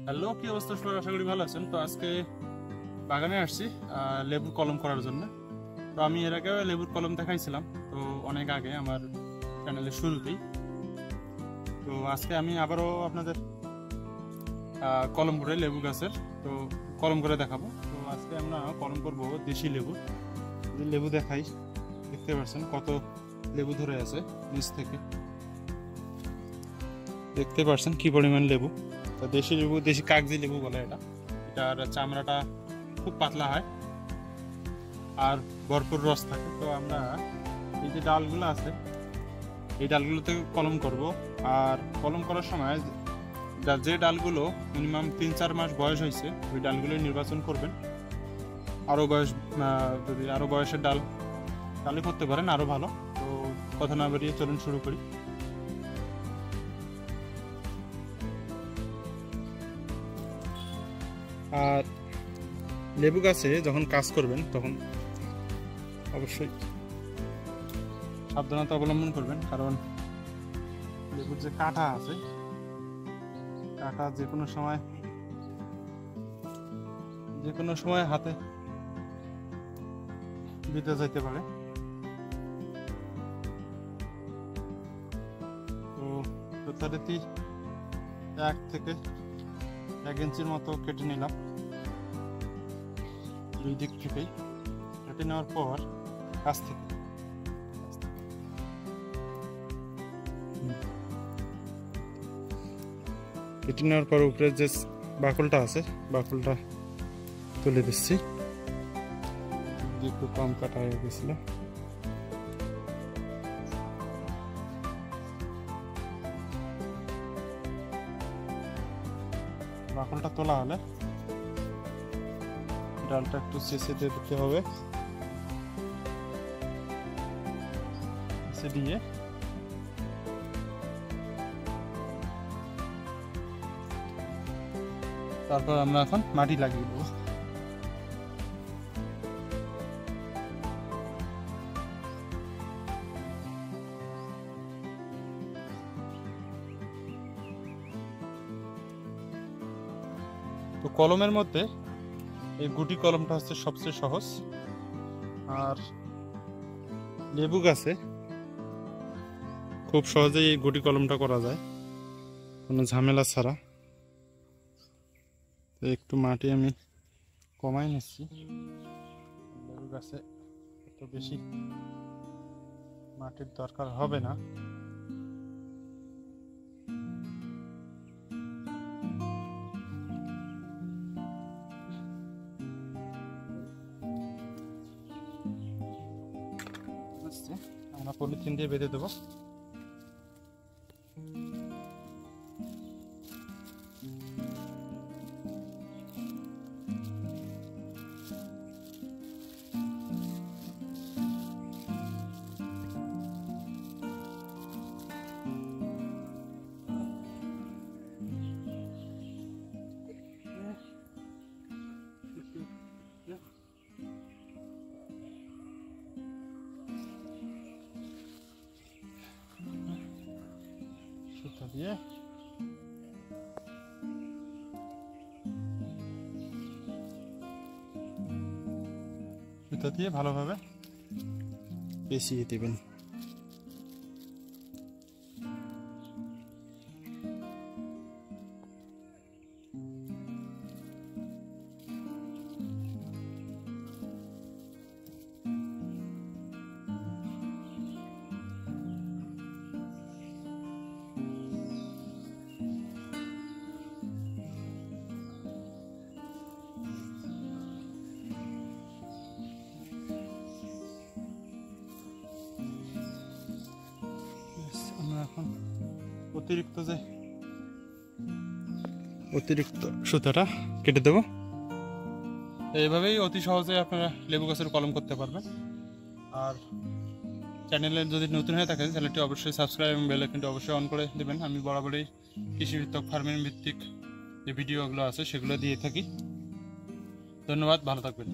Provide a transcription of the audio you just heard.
Hello, কি অবস্থা সবার? আশা করি ভালো আছেন। তো আজকে বাগানে আসছি লেবুর কলম করার জন্য। তো আমি এর আগে লেবুর কলম দেখাইছিলাম, তো অনেক আগে আমার চ্যানেলের শুরুতেই। তো আজকে আমি আবারও আপনাদের কলম করে লেবু গাছের তো কলম করে দেখাবো। তো আজকে আমরা কলম করবো দেশি লেবু। লেবু দেখাই, দেখতে পাচ্ছেন কত লেবু ধরে আছে নিচ থেকে, দেখতে পাচ্ছেন কি পরিমাণ লেবু। তো দেশি লেবু, দেশি কাগজি লেবু বলে এটা। এটার চামড়াটা খুব পাতলা হয় আর ভরপুর রস থাকে। তো আমরা এই যে ডালগুলো আছে, এই ডালগুলোতে কলম করব। আর কলম করার সময় যে ডালগুলো মিনিমাম 3-4 মাস বয়স হয়েছে, ওই ডালগুলো নির্বাচন করবেন। আরও বয়স, যদি আরও বয়সের ডালে করতে পারেন আরও ভালো। তো কথা না বেরিয়ে চলুন শুরু করি। আর লেবু গাছে যখন কাজ করবেন তখন অবশ্যই সাবধানতা অবলম্বন করবেন, কারণ লেবুর যে কাঁটা আছে, কাঁটা যে কোনো সময় হাতে বিঁধে যেতে পারে। তো যথারীতি 1 থেকে 1 ইঞ্চির মতো কেটে নিলাম দুই দিক থেকেই। কেটে নেওয়ার পর কাছ থেকে কেটে নেওয়ার পর উপরে যে বাকলটা আছে, বাকলটা তুলে দিচ্ছি। একটু কম কাটা হয়ে গেছিল। বাকলটা তোলা হলে ডালটা একটু চেঁচে দিয়ে দিতে হবে। দিয়ে তারপর আমরা এখন মাটি লাগিয়ে দেবো। তো কলমের মধ্যে এই গুটি কলমটা হচ্ছে সবচেয়ে সহজ। আর লেবু গাছে খুব সহজেই এই গুটি কলমটা করা যায়, কোনো ঝামেলা ছাড়া। তো একটু মাটি আমি কমাই নিচ্ছি, লেবু গাছে এত বেশি মাটির দরকার হবে না। আমরা পলিথিন দিয়ে বেঁধে দেবো। সুতা দিয়ে ভালোভাবে পেঁচিয়ে দেবেন। এখন অতিরিক্ত সুতাটা কেটে দেব। এইভাবেই অতি সহজে আপনারা লেবু গাছের কলম করতে পারবেন। আর চ্যানেলে যদি নতুন হয়ে থাকেন, চ্যানেলটি অবশ্যই সাবস্ক্রাইব এবং বেল আইকনটি অবশ্যই অন করে দেবেন। আমি বরাবরই কৃষিভিত্তিক, ফার্মিং ভিত্তিক যে ভিডিওগুলো আছে সেগুলো দিয়ে থাকি। ধন্যবাদ, ভালো থাকবেন।